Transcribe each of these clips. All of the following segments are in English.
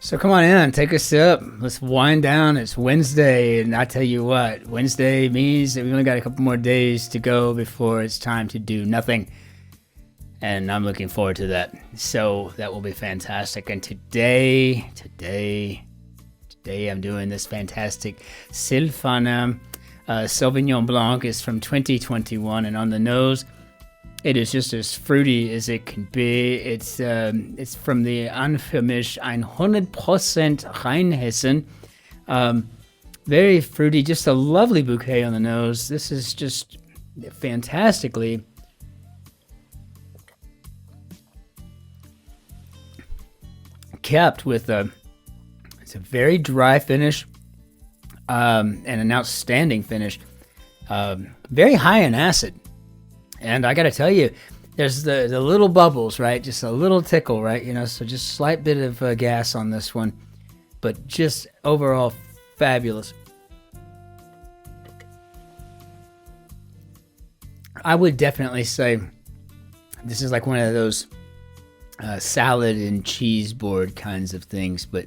So come on in, take a sip. Let's wind down. It's Wednesday, and I tell you what, Wednesday means that we only got a couple more days to go before it's time to do nothing. And I'm looking forward to that. So that will be fantastic. And today I'm doing this fantastic Sylphana Sauvignon Blanc. Is from 2021, and on the nose, it is just as fruity as it can be. It's from the Anfamisch 100% Rheinhessen. Very fruity, just a lovely bouquet on the nose. This is just fantastically kept with it's a very dry finish and an outstanding finish. Very high in acid. And I got to tell you, there's the little bubbles, right? Just a little tickle, right? You know, so just slight bit of gas on this one, but just overall fabulous. I would definitely say this is like one of those salad and cheese board kinds of things, but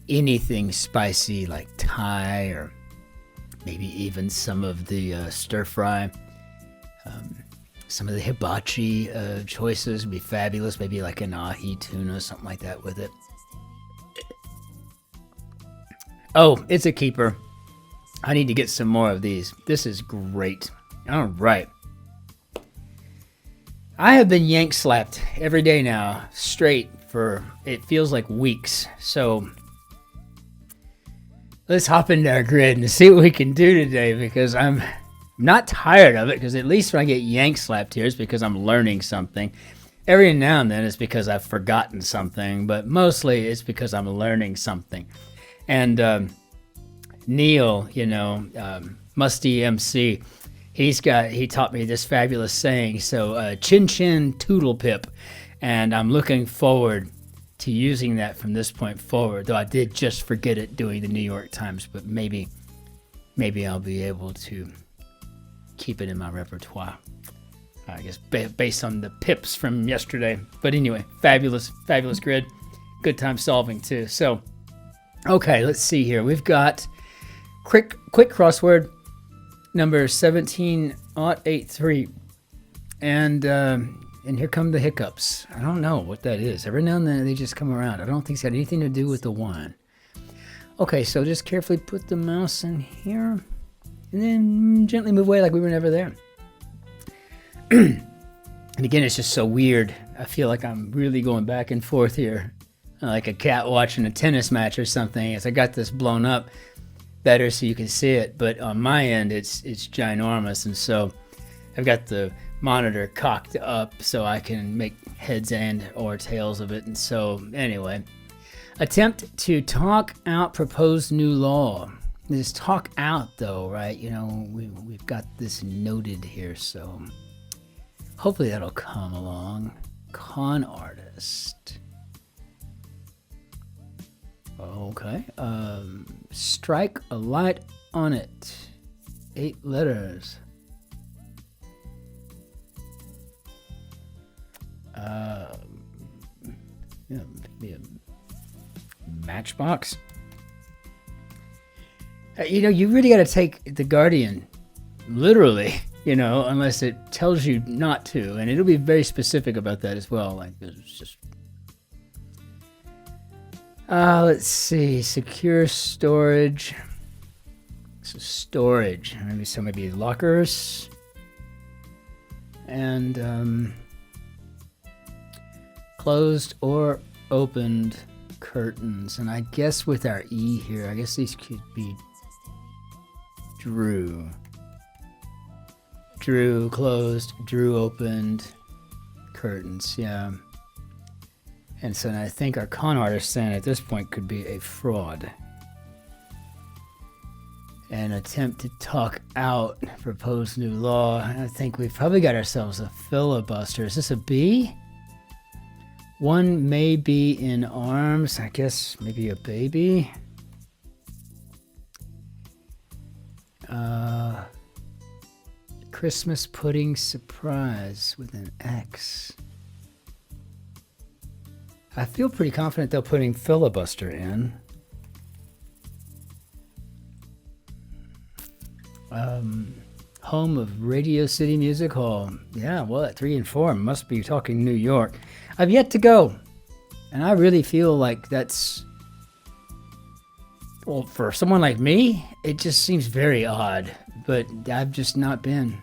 anything spicy like Thai or maybe even some of the stir fry. Some of the hibachi choices would be fabulous. Maybe like an ahi tuna, something like that with it. Oh, it's a keeper. I need to get some more of these. This is great. All right. I have been yank slapped every day now, straight for it feels like weeks. So let's hop into our grid and see what we can do today, because I'm not tired of it, because at least when I get yank slapped here, it's because I'm learning something. Every now and then it's because I've forgotten something, but mostly it's because I'm learning something. And Neil, Musty MC, he taught me this fabulous saying. So Cin-Cin Toodle Pip, and I'm looking forward to using that from this point forward. Though I did just forget it doing the New York Times, but maybe I'll be able to keep it in my repertoire, I guess, based on the pips from yesterday. But anyway, fabulous grid. Good time solving too. So, okay, let's see here. We've got quick crossword number 17083, and here come the hiccups. I don't know what that is. Every now and then they just come around. I don't think it's got anything to do with the wine. Okay, so just carefully put the mouse in here, and then gently move away like we were never there. And again, it's just so weird. I feel like I'm really going back and forth here, like a cat watching a tennis match or something. As I got this blown up better so you can see it, but on my end, it's ginormous, and so I've got the monitor cocked up so I can make heads and or tails of it. And so anyway, attempt to talk out proposed new law. This talk out, though, right? You know, we've got this noted here, so hopefully that'll come along. Con artist. Okay. Strike a light on it. 8 letters. Maybe a matchbox. You really got to take the Guardian literally, unless it tells you not to, and it'll be very specific about that as well. Like, it's just, let's see, secure storage. So storage, maybe lockers, and closed or opened curtains. And I guess with our E here, I guess these could be drew closed, drew opened curtains. Yeah. And so I think our con artist then at this point could be a fraud. An attempt to talk out proposed new law. I think we've probably got ourselves a filibuster. Is this a B? One may be in arms. I guess maybe a baby. Christmas pudding surprise with an X. I feel pretty confident they're putting filibuster in. Home of Radio City Music Hall. Yeah, well, at 3 and 4 must be talking New York. I've yet to go, and I really feel like that's, well, for someone like me, it just seems very odd, but I've just not been.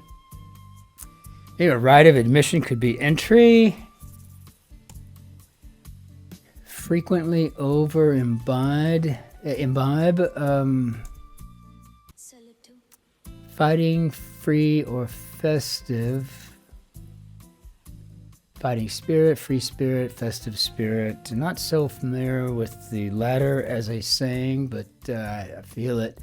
Maybe a rite of admission could be entry. Frequently over imbibe. Fighting, free or festive. Fighting spirit, free spirit, festive spirit. Not so familiar with the latter as a saying, but I feel it.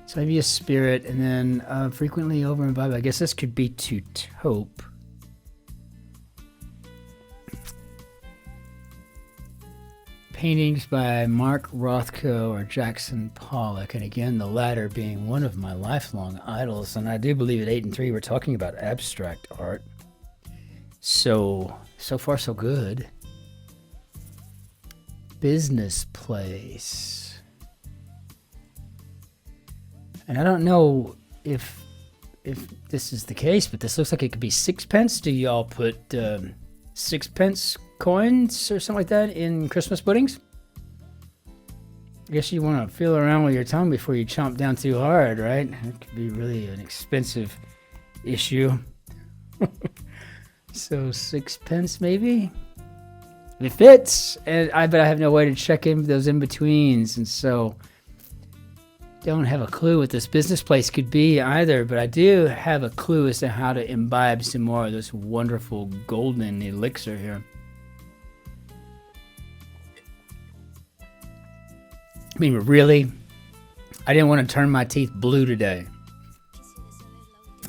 So maybe a spirit, and then frequently over imbibe. I guess this could be to taupe. Paintings by Mark Rothko or Jackson Pollock, and again, the latter being one of my lifelong idols. And I do believe at 8 and 3 we're talking about abstract art. So far so good. Business place. And I don't know if this is the case, but this looks like it could be sixpence. Do y'all put sixpence coins or something like that in Christmas puddings? I guess you want to feel around with your tongue before you chomp down too hard, right? It could be really an expensive issue. So sixpence maybe? It fits, but I have no way to check in those in-betweens, and so don't have a clue what this business place could be either, but I do have a clue as to how to imbibe some more of this wonderful golden elixir here. I mean, really, I didn't want to turn my teeth blue today,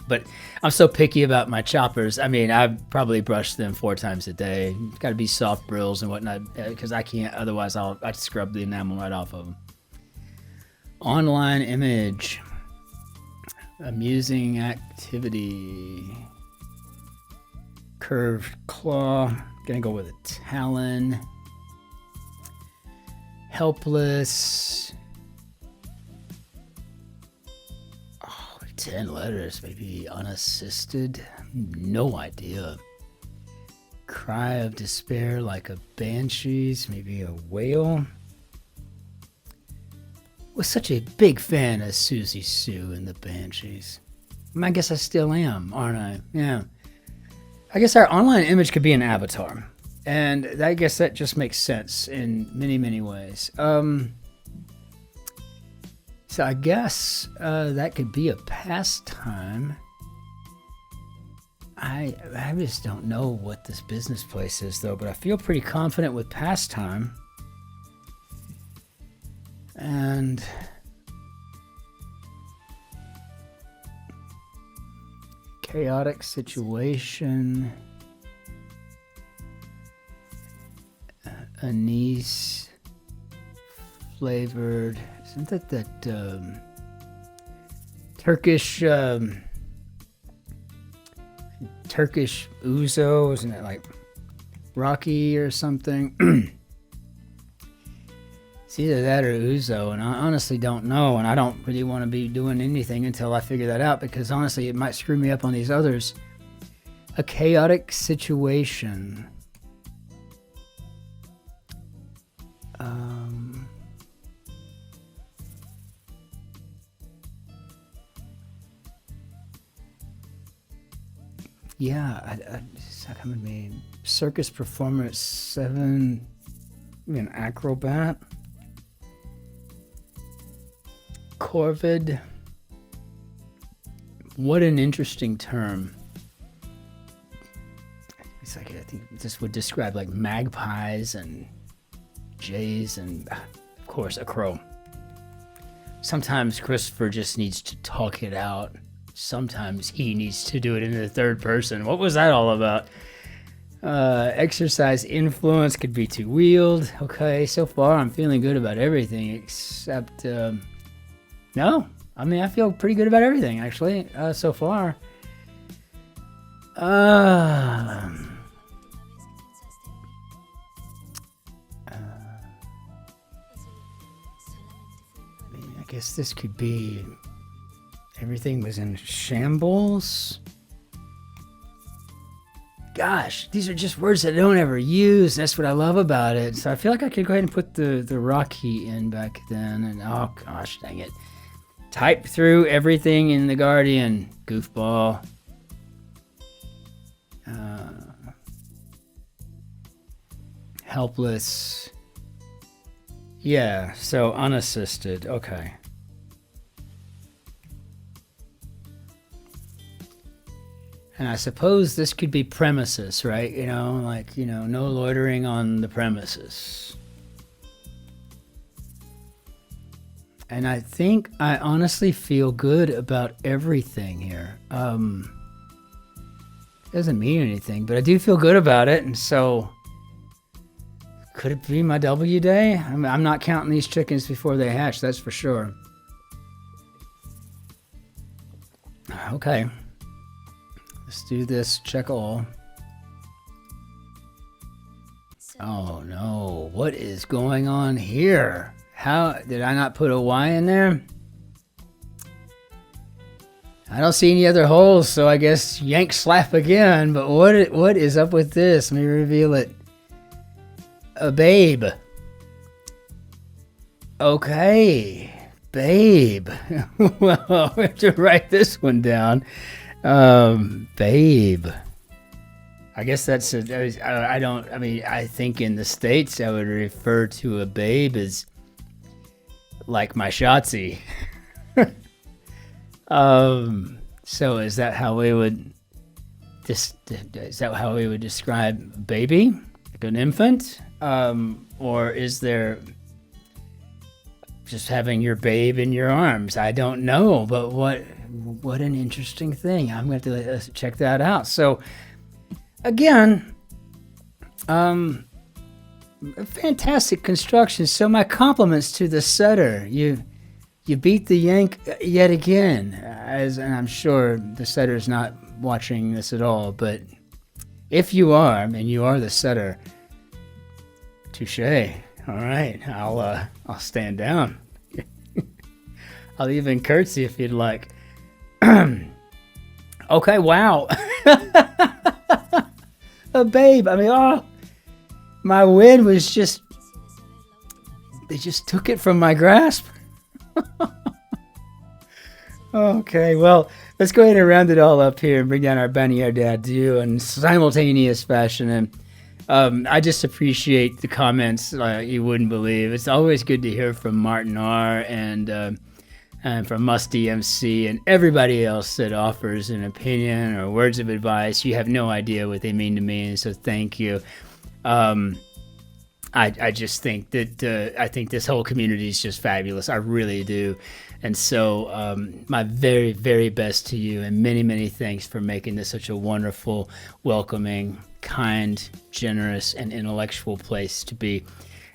but I'm so picky about my choppers. I mean, I probably brush them 4 times a day. It's got to be soft brills and whatnot, because I can't, otherwise I'd scrub the enamel right off of them. Online image, amusing activity, curved claw, gonna go with a talon. Helpless. Oh, 10 letters, maybe unassisted. No idea. Cry of despair like a banshee's, maybe a whale. Was such a big fan of Susie Sue and the Banshees. I guess I still am, aren't I? Yeah. I guess our online image could be an avatar. And I guess that just makes sense in many, many ways. So I guess that could be a pastime. I just don't know what this business place is, though, but I feel pretty confident with pastime. And chaotic situation. Anise flavored. Isn't that Turkish Turkish ouzo? Isn't it like Rocky or something? It's either that or ouzo, and I honestly don't know, and I don't really want to be doing anything until I figure that out, because honestly it might screw me up on these others. A chaotic situation. Yeah, it's not coming to me. Circus performer at 7. Maybe an acrobat. Corvid. What an interesting term. It's like, I think this would describe like magpies and jays and, of course, a crow. Sometimes Christopher just needs to talk it out. Sometimes he needs to do it in the third person. What was that all about? Exercise influence could be to wield. Okay, so far I'm feeling good about everything except... no, I mean, I feel pretty good about everything, actually, so far. guess this could be everything was in shambles. Gosh, these are just words that I don't ever use. That's what I love about it. So I feel like I could go ahead and put the Rocky in back then. And oh gosh, dang it. Type through everything in the Guardian. Goofball. Helpless. Yeah, so unassisted. Okay. And I suppose this could be premises, right? You know, like, you know, no loitering on the premises. And I think I honestly feel good about everything here. Doesn't mean anything, but I do feel good about it. And so, could it be my W day? I mean, I'm not counting these chickens before they hatch, that's for sure. Okay. Let's do this, check all. Oh no, what is going on here? How, did I not put a Y in there? I don't see any other holes, so I guess YANKSLAP again, but what is up with this? Let me reveal it. A babe. Okay, babe. Well, we have to write this one down. Babe. I guess that's I think in the States I would refer to a babe as like my Shotzi. So is that how we would describe baby? Like an infant? Or is there just having your babe in your arms? I don't know, but what an interesting thing. I'm going to have to check that out. So again, fantastic construction. So my compliments to the setter. You beat the Yank yet again, and I'm sure the setter's not watching this at all, but if you are, and you are the setter, touche. All right, I'll stand down. I'll even curtsy if you'd like. Okay, wow. A babe. I mean, oh, my win was just, they just took it from my grasp. Okay, well, let's go ahead and round it all up here and bring down our Bannière d'Adieu in simultaneous fashion. And I just appreciate the comments you wouldn't believe. It's always good to hear from Martin R. and from Musty MC and everybody else that offers an opinion or words of advice. You have no idea what they mean to me, and so thank you. I just think that I think this whole community is just fabulous. I really do. And so my very, very best to you, and many, many thanks for making this such a wonderful, welcoming, kind, generous, and intellectual place to be.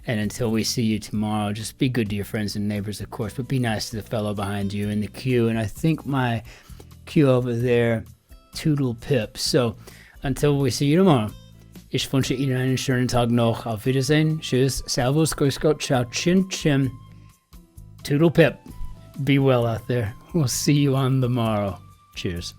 And until we see you tomorrow, just be good to your friends and neighbors, of course, but be nice to the fellow behind you in the queue. And I think my queue over there, Toodle Pip. So until we see you tomorrow, ich wünsche Ihnen einen schönen Tag noch. Auf Wiedersehen. Tschüss. Servus. Grüß Gott. Ciao. Cin-Cin. Toodle Pip. Be well out there. We'll see you on the morrow. Cheers.